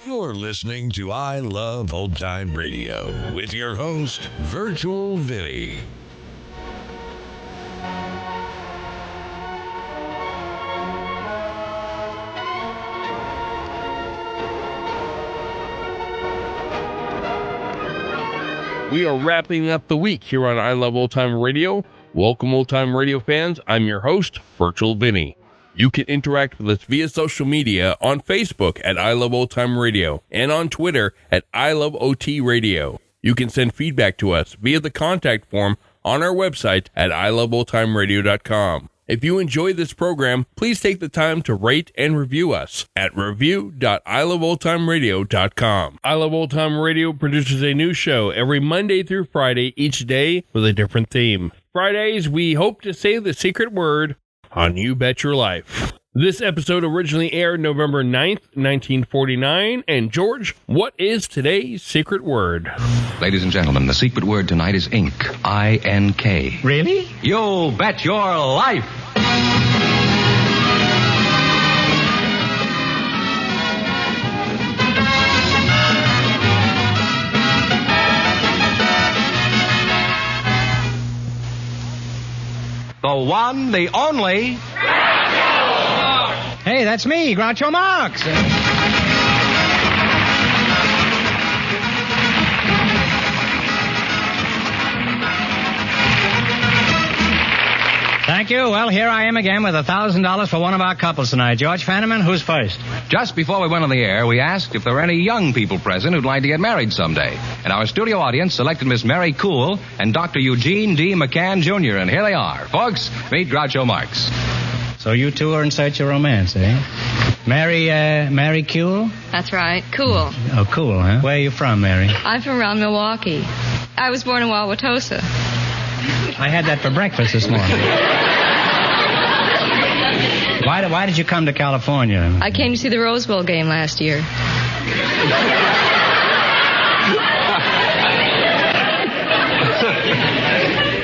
You're listening to I Love Old Time Radio with your host, Virtual Vinny. We are wrapping up the week here on I Love Old Time Radio. Welcome, Old Time Radio fans. I'm your host, Virtual Vinny. You can interact with us via social media on Facebook at I Love Old Time Radio and on Twitter at I Love OT Radio. You can send feedback to us via the contact form on our website at iloveoldtimeradio.com. If you enjoy this program, please take the time to rate and review us at review.iloveoldtimeradio.com. I Love Old Time Radio produces a new show every Monday through Friday, each day with a different theme. Fridays, we hope to say the secret word on You Bet Your Life. This episode originally aired November 9th, 1949. And George, what is today's secret word? Ladies and gentlemen, the secret word tonight is ink. I-N-K. Really? You bet your life. The one, the only... Hey, that's me, Groucho Marx. Thank you. Well, here I am again with $1,000 for one of our couples tonight. George Fenneman, who's first? Just before we went on the air, we asked if there were any young people present who'd like to get married someday. And our studio audience selected Miss Mary Cool and Dr. Eugene D. McCann, Jr., and here they are. Folks, meet Groucho Marx. So you two are in search of romance, eh? Mary Cool? That's right. Cool. Oh, cool, huh? Where are you from, Mary? I'm from around Milwaukee. I was born in Wauwatosa. I had that for breakfast this morning. Why did you come to California? I came to see the Rose Bowl game last year.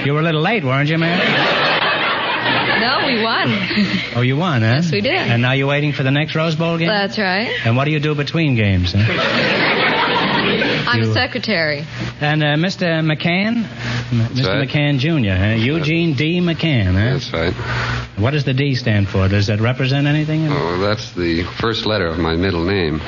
You were a little late, weren't you, Mary? No, we won. Oh, you won, huh? Yes, we did. And now you're waiting for the next Rose Bowl game? That's right. And what do you do between games, huh? I'm a secretary. And Mr. McCann? Mr. right. McCann, Jr., huh? Eugene D. McCann, huh? That's right. What does the D stand for? Does that represent anything? Oh, that's the first letter of my middle name.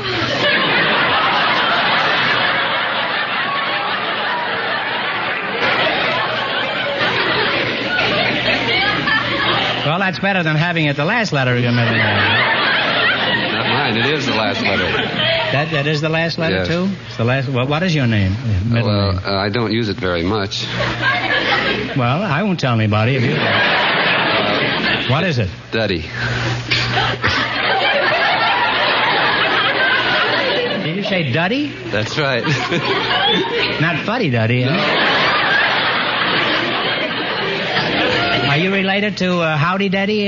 Well, that's better than having it the last letter of your middle name. Not mine. It is the last letter. That is the last letter, Yes. too? It's the last. Well, what is your name? Middle name. I don't use it very much. Well, I won't tell anybody if you... What is it? Duddy. Did you say Duddy? That's right. Not Fuddy-Duddy, huh? Are you related to Howdy Duddy?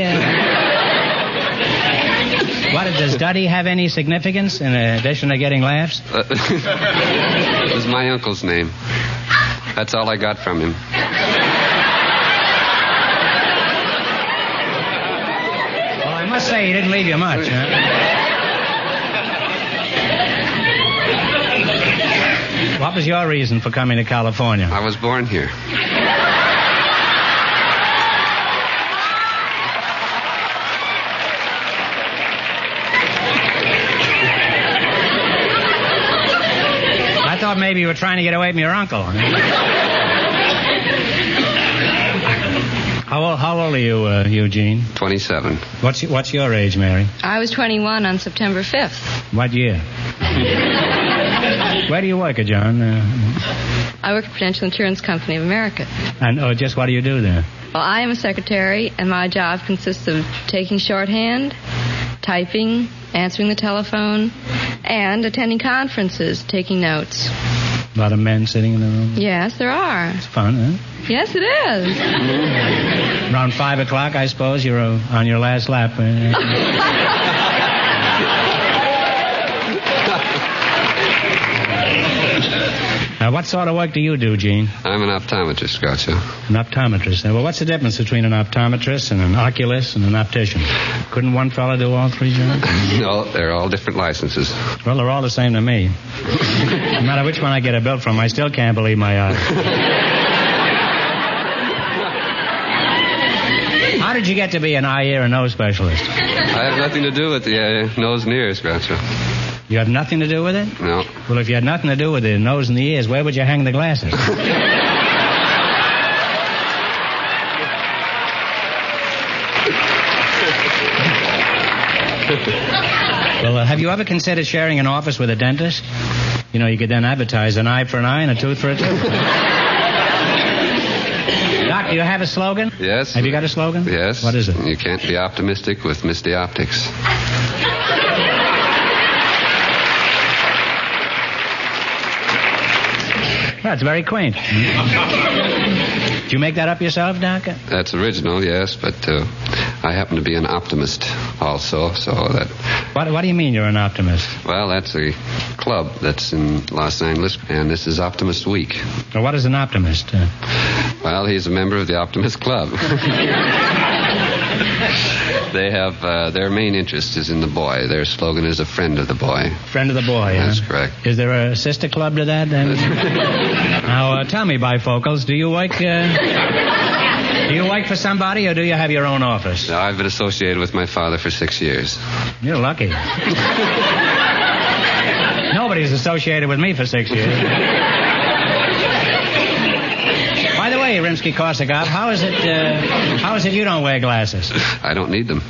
Does Duddy have any significance in addition to getting laughs? It was my uncle's name. That's all I got from him. Well, I must say he didn't leave you much, huh? What was your reason for coming to California? I was born here. I thought maybe you were trying to get away from your uncle. How old are you, Eugene? 27. What's your age, Mary? I was 21 on September 5th. What year? Where do you work, John? I work at Prudential Insurance Company of America. And just what do you do there? Well, I am a secretary, and my job consists of taking shorthand, typing, answering the telephone, and attending conferences, taking notes. A lot of men sitting in the room? Yes, there are. It's fun, huh? Yes, it is. Around 5 o'clock, I suppose, you're on your last lap. What sort of work do you do, Gene? I'm an optometrist, Groucho. An optometrist. Well, what's the difference between an optometrist and an oculist and an optician? Couldn't one fella do all three jobs? No, they're all different licenses. Well, they're all the same to me. No matter which one I get a bill from, I still can't believe my eyes. How did you get to be an eye, ear, and nose specialist? I have nothing to do with the nose and ears, Groucho. You have nothing to do with it? No. Well, if you had nothing to do with the nose and the ears, where would you hang the glasses? Well, have you ever considered sharing an office with a dentist? You know, you could then advertise an eye for an eye and a tooth for a tooth. Doc, do you have a slogan? Yes. Have you got a slogan? Yes. What is it? You can't be optimistic with misty optics. That's very quaint. Did you make that up yourself, Doc? That's original, yes, but I happen to be an optimist also, so that... What do you mean you're an optimist? Well, that's a club that's in Los Angeles, and this is Optimist Week. Well, what is an optimist? Well, he's a member of the Optimist Club. They have, their main interest is in the boy. Their slogan is a friend of the boy. Friend of the boy, That's huh? correct. Is there a sister club to that, then? Now, tell me, bifocals, do you work for somebody, or do you have your own office? Now, I've been associated with my father for 6 years. You're lucky. Nobody's associated with me for 6 years. By the way, Rimsky-Korsakov, how is it you don't wear glasses? I don't need them.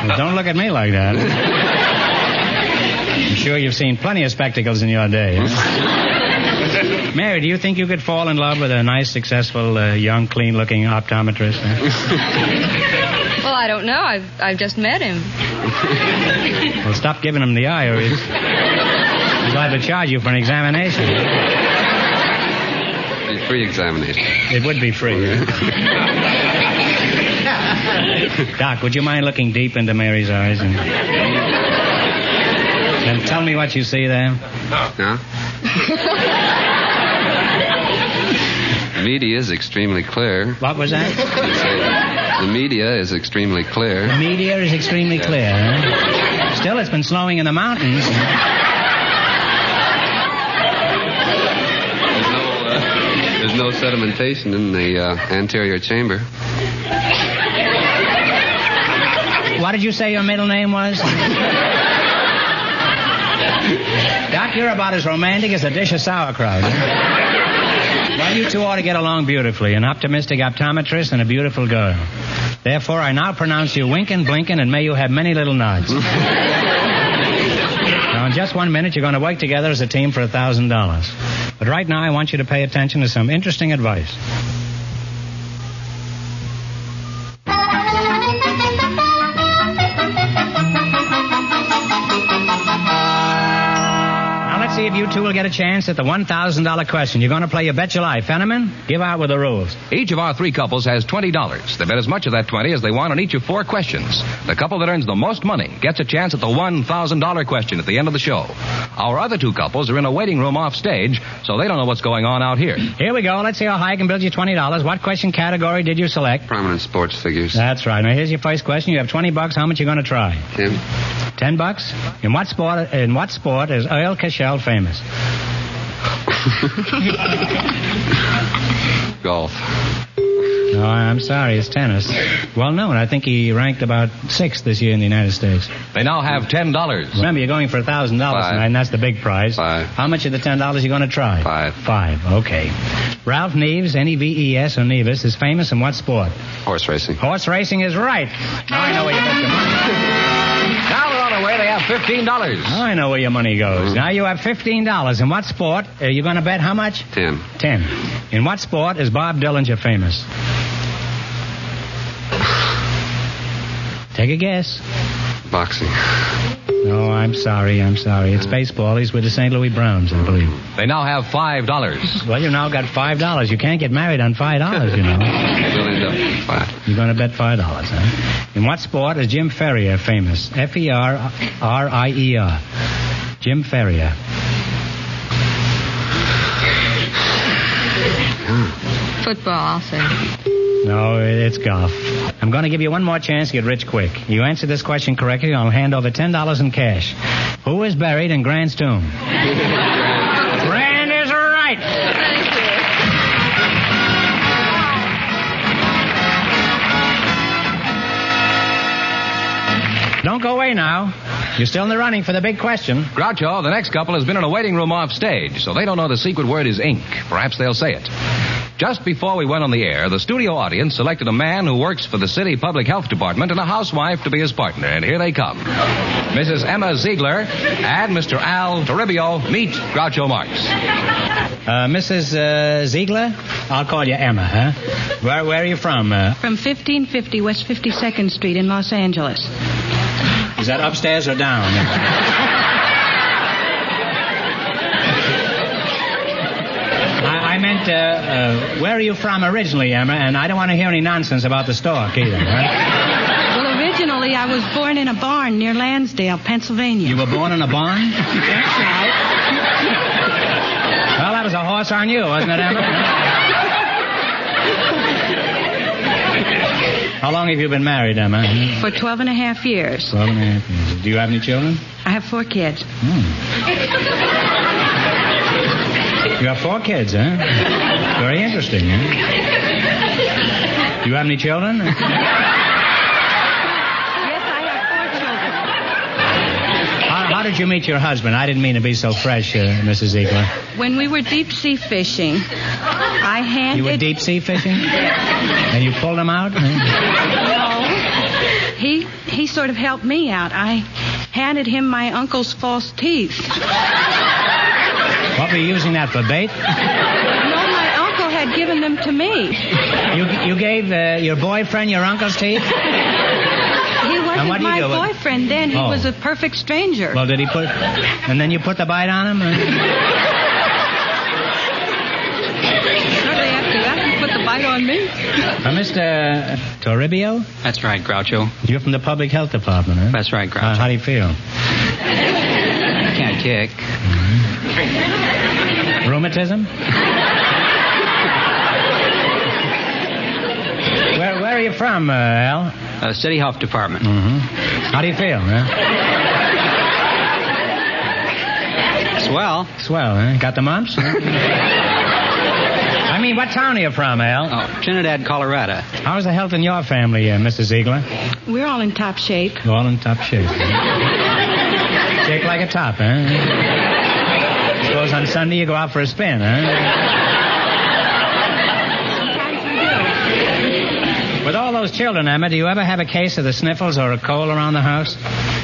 Well, don't look at me like that. I'm sure you've seen plenty of spectacles in your day. Huh? Mary, do you think you could fall in love with a nice, successful, young, clean-looking optometrist? Huh? Well, I don't know. I've just met him. Well, stop giving him the eye, or he's liable to charge you for an examination. Free examination. It would be free. Doc, would you mind looking deep into Mary's eyes and tell me what you see there? Huh? The media is extremely clear. What was that? The media is extremely clear. The media is extremely clear, huh? Still, it's been snowing in the mountains. There's no sedimentation in the anterior chamber. What did you say your middle name was? Doc, you're about as romantic as a dish of sauerkraut. Well, you two ought to get along beautifully. An optimistic optometrist and a beautiful girl. Therefore, I now pronounce you winking, blinking, and may you have many little nods. Now, in just 1 minute, you're going to work together as a team for $1,000. But right now, I want you to pay attention to some interesting advice. Now, let's see if you two will get a chance at the $1,000 question. You're going to play You Bet Your Life. Fenneman, give out with the rules. Each of our three couples has $20. They bet as much of that 20 as they want on each of 4 questions. The couple that earns the most money gets a chance at the $1,000 question at the end of the show. Our other 2 couples are in a waiting room off stage, so they don't know what's going on out here. Here we go. Let's see how high I can build you $20. What question category did you select? Prominent sports figures. That's right. Now, here's your first question. You have $20. How much you going to try? 10. $10? In what sport is Earl Cashel famous? Golf. No, I'm sorry. It's tennis. Well known. I think he ranked about 6th this year in the United States. They now have $10. Remember, you're going for $1,000 tonight, and that's the big prize. 5. How much of the $10 you going to try? 5. 5. Okay. Ralph Neves, Neves, or Nevis, is famous in what sport? Horse racing. Horse racing is right. Now I know where you bet your money. Now they're on their way. They have $15. Now I know where your money goes. Now you have $15. In what sport are you going to bet how much? 10. 10. In what sport is Bob Dillinger famous? Take a guess. Boxing. No, I'm sorry. It's baseball. He's with the St. Louis Browns, I believe. They now have $5. Well, you now got $5. You can't get married on $5, you know. We'll end up with 5. You're going to bet $5, huh? In what sport is Jim Ferrier famous? Ferrier. Jim Ferrier. Football, I'll say. No, it's golf. I'm going to give you one more chance to get rich quick. You answer this question correctly, I'll hand over $10 in cash. Who is buried in Grant's tomb? Grant is right. Thank you. Don't go away now. You're still in the running for the big question. Groucho, the next couple has been in a waiting room off stage, so they don't know the secret word is ink. Perhaps they'll say it. Just before we went on the air, the studio audience selected a man who works for the city public health department and a housewife to be his partner, and here they come. Mrs. Emma Ziegler and Mr. Al Toribio, meet Groucho Marx. Mrs. Ziegler? I'll call you Emma, huh? Where are you from? From 1550 West 52nd Street in Los Angeles. Is that upstairs or down? I meant, where are you from originally, Emma? And I don't want to hear any nonsense about the stork either, huh? Well, originally I was born in a barn near Lansdale, Pennsylvania. You were born in a barn? That's right. Well, that was a horse on you, wasn't it, Emma? How long have you been married, Emma? For 12 and a half years. 12 and a half years. Do you have any children? I have 4 kids. You have 4 kids, huh? Very interesting, huh? Do you have any children? Yes, I have 4 children. How did you meet your husband? I didn't mean to be so fresh, Mrs. Ziegler. When we were deep sea fishing, I handed... You were deep sea fishing? And you pulled him out? No. He sort of helped me out. I handed him my uncle's false teeth. What, were you using that for bait? No, my uncle had given them to me. You gave your boyfriend your uncle's teeth? He wasn't my boyfriend then. He was a perfect stranger. Well, did he put... And then you put the bite on him? Shortly after that, he put the bite on me. Mr. Toribio? That's right, Groucho. You're from the public health department, huh? That's right, Groucho. How do you feel? I can't kick. Rheumatism? Where are you from, Al? City Health Department. Mm-hmm. How do you feel, huh? Swell. Swell, huh? Got the mumps? Huh? I mean, what town are you from, Al? Oh, Trinidad, Colorado. How's the health in your family, Mrs. Ziegler? We're all in top shape. All in top shape. Shake like a top, huh? Suppose on Sunday you go out for a spin, huh? Sometimes we do. With all those children, Emma, do you ever have a case of the sniffles or a cold around the house?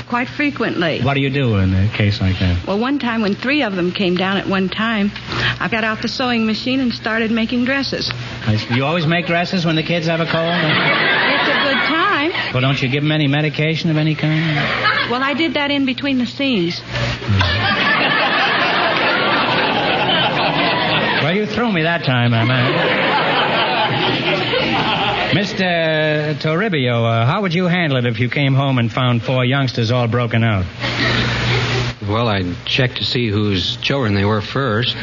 Quite frequently. What do you do in a case like that? Well, one time when 3 of them came down at one time, I got out the sewing machine and started making dresses. You always make dresses when the kids have a cold? It's a good time. Well, don't you give them any medication of any kind? Well, I did that in between the scenes. Well, you threw me that time, Emma. Mr. Toribio, how would you handle it if you came home and found 4 youngsters all broken out? Well, I'd check to see whose children they were first.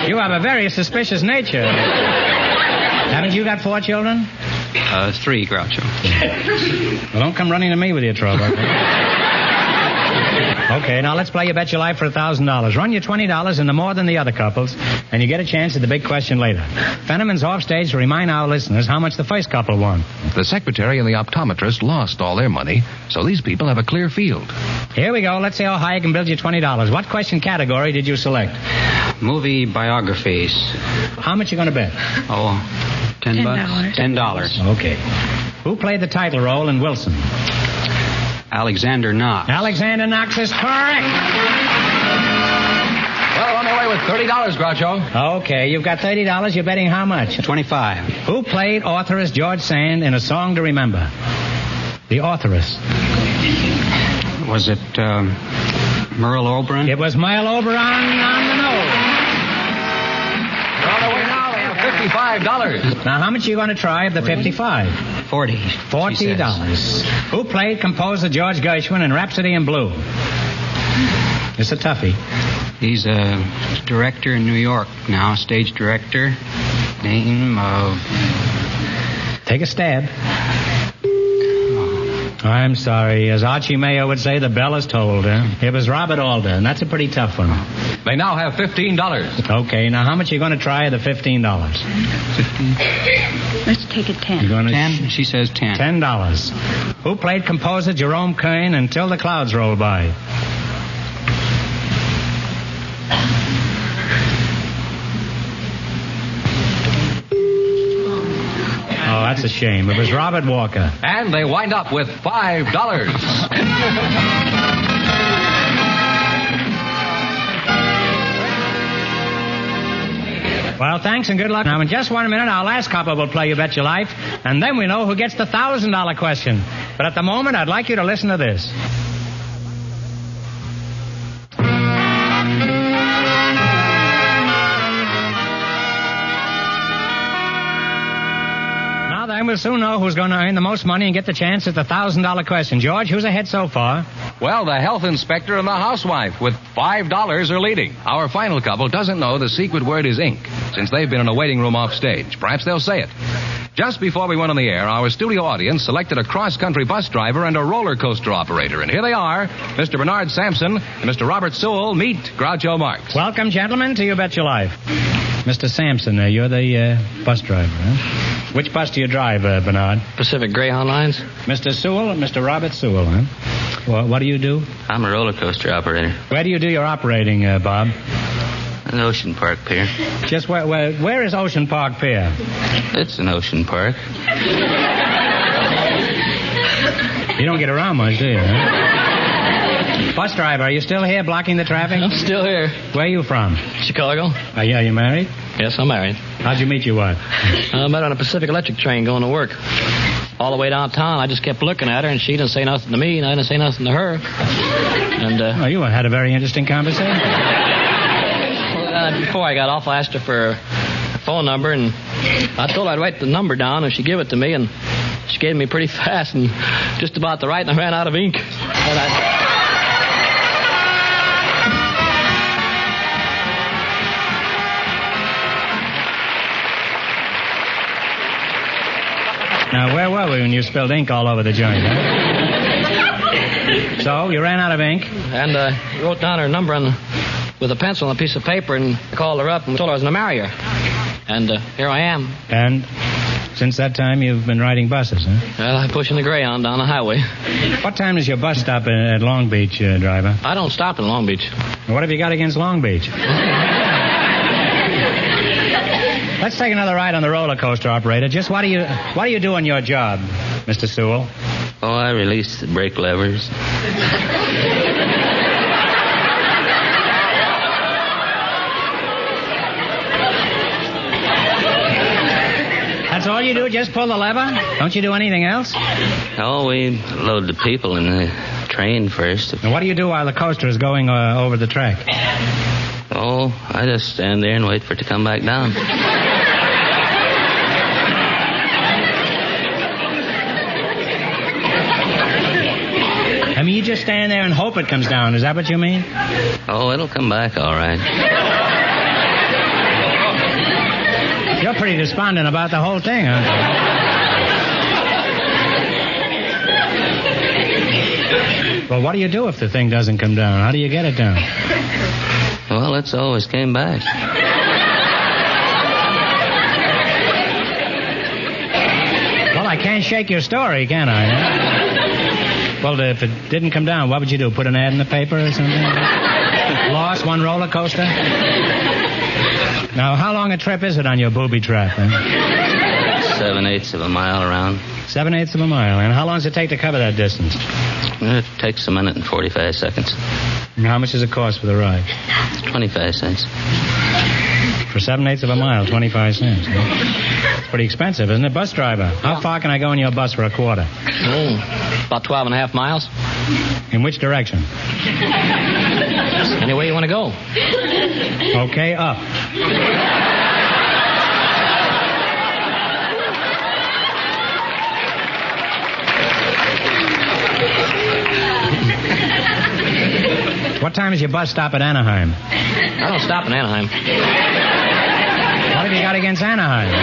You have a very suspicious nature. Haven't you got 4 children? 3, Groucho. Well, don't come running to me with your trouble. Okay, now let's play You Bet Your Life for $1,000. Run your $20 into more than the other couples, and you get a chance at the big question later. Fenneman's off stage to remind our listeners how much the first couple won. The secretary and the optometrist lost all their money, so these people have a clear field. Here we go. Let's see how high I can build you $20. What question category did you select? Movie biographies. How much you going to bet? Oh, $10. $10. Okay. Who played the title role in Wilson? Alexander Knox. Alexander Knox is correct. Well, on their way with $30, Groucho. Okay, you've got $30. You're betting how much? 25. Who played authoress George Sand in A Song to Remember? The authoress. Was it Merle Oberon? It was Merle Oberon on the nose. They're on their way now. They have $55. Now, how much are you going to try of the 55? $40. $40. Who played composer George Gershwin in Rhapsody in Blue? It's a toughie. He's a director in New York now, stage director. Name of... Take a stab. I'm sorry. As Archie Mayo would say, the bell is tolled. It was Robert Alder, and that's a pretty tough one. They now have $15. Okay, now how much are you going to try of the $15? Let's take it 10. You're going to 10? She says 10. $10. Who played composer Jerome Kern Until the Clouds Roll By? Oh, that's a shame. It was Robert Walker. And they wind up with $5. Well, thanks and good luck. Now, in just 1 minute, our last couple will play You Bet Your Life, and then we know who gets the $1,000 question. But at the moment, I'd like you to listen to this. Now then, we'll soon know who's going to earn the most money and get the chance at the $1,000 question. George, who's ahead so far? Well, the health inspector and the housewife with $5 are leading. Our final couple doesn't know the secret word is ink, since they've been in a waiting room off stage. Perhaps they'll say it. Just before we went on the air, our studio audience selected a cross-country bus driver and a roller coaster operator. And here they are, Mr. Bernard Sampson and Mr. Robert Sewell. Meet Groucho Marx. Welcome, gentlemen, to You Bet Your Life. Mr. Sampson, you're the bus driver, huh? Which bus do you drive, Bernard? Pacific Greyhound Lines. Mr. Sewell, Mr. Robert Sewell, huh? Well, what do you do? I'm a roller coaster operator. Where do you do your operating, Bob? An Ocean Park Pier. Just where is Ocean Park Pier? It's an ocean park. You don't get around much, do you? Huh? Bus driver, are you still here blocking the traffic? I'm still here. Where are you from? Chicago. Are you married? Yes, I'm married. How'd you meet your wife? I met on a Pacific Electric train going to work. All the way downtown, I just kept looking at her, and she didn't say nothing to me, and I didn't say nothing to her. And oh, you had a very interesting conversation. Before I got off, I asked her for a phone number, and I told her I'd write the number down, and she'd give it to me, and she gave me pretty fast, and just about to write, and I ran out of ink. Now, where were we when you spilled ink all over the joint, huh? So, you ran out of ink? And wrote down her number with a pencil on a piece of paper, and I called her up and told her I was going to marry her. And here I am. And since that time, you've been riding buses, huh? Well, I'm pushing the Greyhound down the highway. What time does your bus stop at Long Beach, driver? I don't stop in Long Beach. What have you got against Long Beach? Let's take another ride on the roller coaster, operator. Just what do you do on your job, Mr. Sewell? Oh, I release the brake levers. That's all you do? Just pull the lever? Don't you do anything else? Oh, we load the people in the train first. And what do you do while the coaster is going over the track? Oh, I just stand there and wait for it to come back down. I mean, you just stand there and hope it comes down. Is that what you mean? Oh, it'll come back all right. You're pretty despondent about the whole thing, aren't you? Well, what do you do if the thing doesn't come down? How do you get it down? Well, it's always came back. Well, I can't shake your story, can I? Huh? Well, if it didn't come down, what would you do? Put an ad in the paper or something? Lost one roller coaster? Now, how long a trip is it on your booby trap, huh? 7/8 of a mile around. 7/8 of a mile. And how long does it take to cover that distance? It takes a minute and 45 seconds. And how much does it cost for the ride? 25 cents. For 7/8 of a mile, 25 cents. Huh? It's pretty expensive, isn't it? Bus driver, how far can I go in your bus for a quarter? Oh, about 12.5 miles. In which direction? Any way you want to go. Okay, up. What time is your bus stop at Anaheim? I don't stop in Anaheim. What have you got against Anaheim?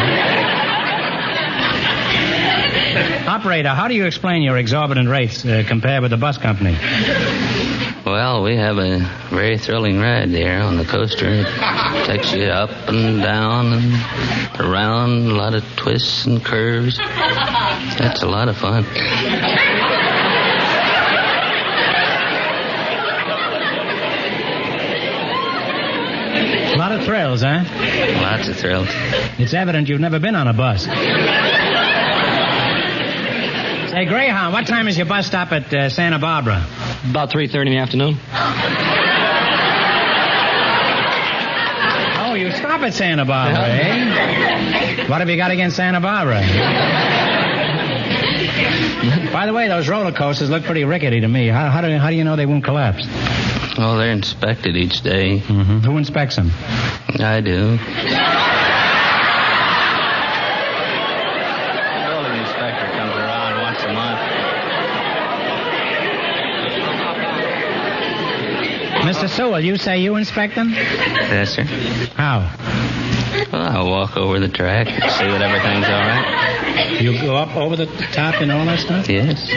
Operator, how do you explain your exorbitant rates compared with the bus company? Well, we have a very thrilling ride there on the coaster. It takes you up and down and around, a lot of twists and curves. That's a lot of fun. A lot of thrills, huh? Lots of thrills. It's evident you've never been on a bus. Say, Greyhound, what time is your bus stop at Santa Barbara? About 3:30 in the afternoon. Oh, you stop at Santa Barbara, eh? What have you got against Santa Barbara? By the way, those roller coasters look pretty rickety to me. How do you know they won't collapse? Well, they're inspected each day. Mm-hmm. Who inspects them? I do. Mr. Sewell, you say you inspect them? Yes, sir. How? Well, I'll walk over the track and see that everything's all right. You go up over the top and all that stuff? Yes.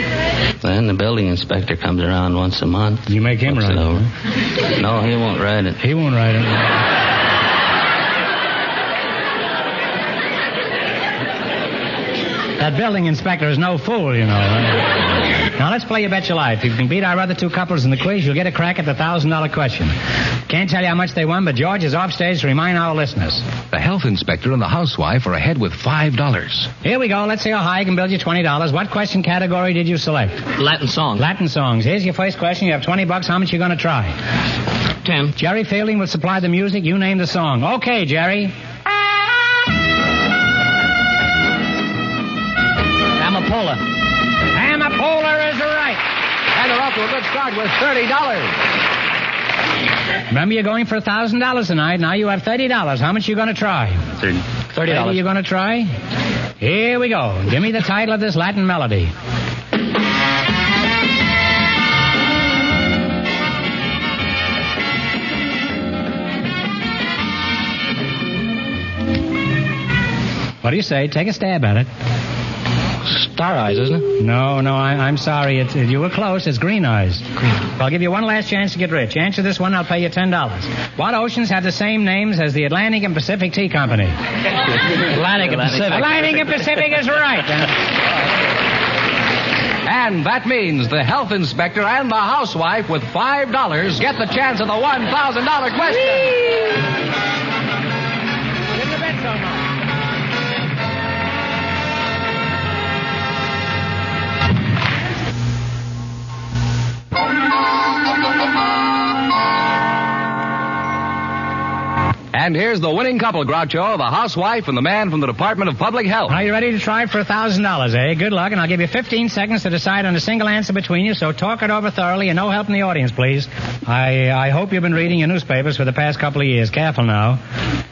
Then the building inspector comes around once a month. You make him ride it over? No, he won't ride it. He won't ride it. That building inspector is no fool, you know. Now, let's play You Bet Your Life. If you can beat our other two couples in the quiz, you'll get a crack at the $1,000 question. Can't tell you how much they won, but George is off stage to remind our listeners. The health inspector and the housewife are ahead with $5. Here we go. Let's see how high I can build you $20. What question category did you select? Latin songs. Latin songs. Here's your first question. You have $20. How much you going to try? 10. Jerry Fielding will supply the music. You name the song. Okay, Jerry. Amapola. Amapola is right. And they're off to a good start with $30. Remember, you're going for $1,000 tonight. Now you have $30. How much you going to try? $30. You going to try? Here we go. Give me the title of this Latin melody. What do you say? Take a stab at it. Star Eyes, isn't it? No, I'm sorry. You were close. It's Green Eyes. I'll give you one last chance to get rich. Answer this one, I'll pay you $10. What oceans have the same names as the Atlantic and Pacific Tea Company? Atlantic and Pacific. Atlantic and Pacific is right. And that means the health inspector and the housewife with $5 get the chance of the $1,000 question. Shouldn't have bet so much. And here's the winning couple, Groucho, the housewife and the man from the Department of Public Health. Are you ready to try for $1,000, eh? Good luck, and I'll give you 15 seconds to decide on a single answer between you, so talk it over thoroughly and no help in the audience, please. I hope you've been reading your newspapers for the past couple of years. Careful now.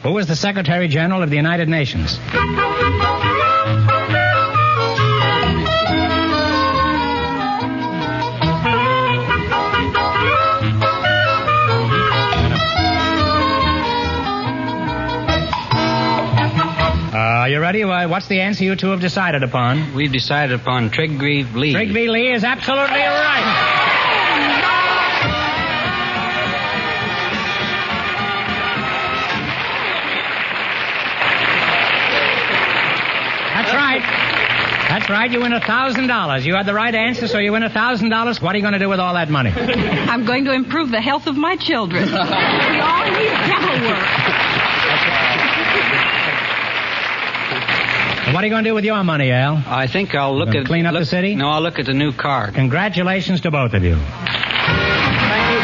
Who was the Secretary General of the United Nations? Are you ready? What's the answer you two have decided upon? We've decided upon Trigby Lee. Trigby Lee is absolutely right. That's right. That's right. You win $1,000. You had the right answer, so you win $1,000. What are you going to do with all that money? I'm going to improve the health of my children. We all need dental work. What are you going to do with your money, Al? I think I'll look at... Clean up the city? No, I'll look at the new car. Congratulations to both of you. Thank you,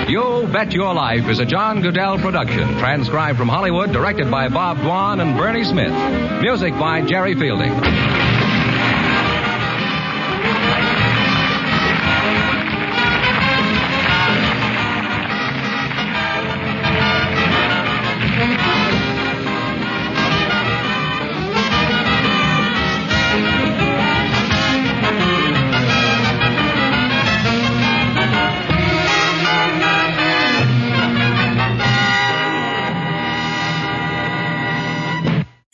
Groucho. You Bet Your Life is a John Goodell production, transcribed from Hollywood, directed by Bob Dwan and Bernie Smith. Music by Jerry Fielding.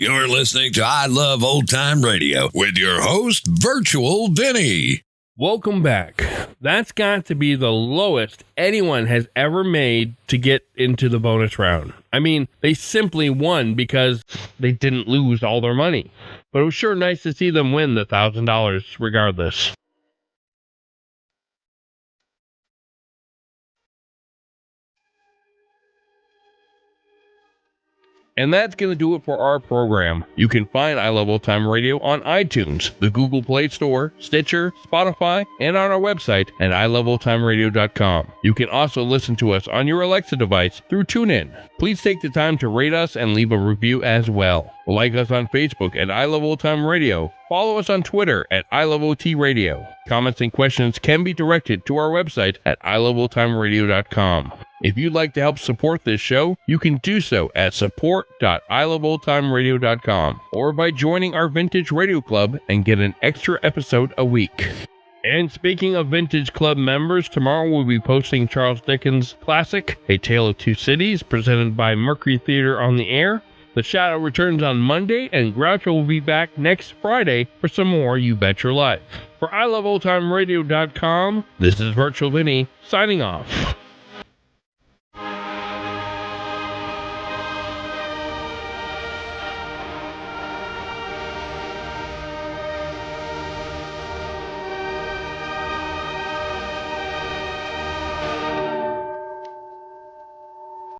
You're listening to I Love Old Time Radio with your host, Virtual Vinny. Welcome back. That's got to be the lowest anyone has ever made to get into the bonus round. I mean, they simply won because they didn't lose all their money. But it was sure nice to see them win the $1,000 regardless. And that's going to do it for our program. You can find I Love Old Time Radio on iTunes, the Google Play Store, Stitcher, Spotify, and on our website at iloveoldtimeradio.com. You can also listen to us on your Alexa device through TuneIn. Please take the time to rate us and leave a review as well. Like us on Facebook at I Love Old Time Radio. Follow us on Twitter at I Love OT Radio. Comments and questions can be directed to our website at iloveoldtimeradio.com. If you'd like to help support this show, you can do so at support.iloveoldtimeradio.com or by joining our Vintage Radio Club and get an extra episode a week. And speaking of Vintage Club members, tomorrow we'll be posting Charles Dickens' classic, A Tale of Two Cities, presented by Mercury Theater on the Air. The Shadow returns on Monday, and Groucho will be back next Friday for some more You Bet Your Life. For iloveoldtimeradio.com, this is Virtual Vinny, signing off.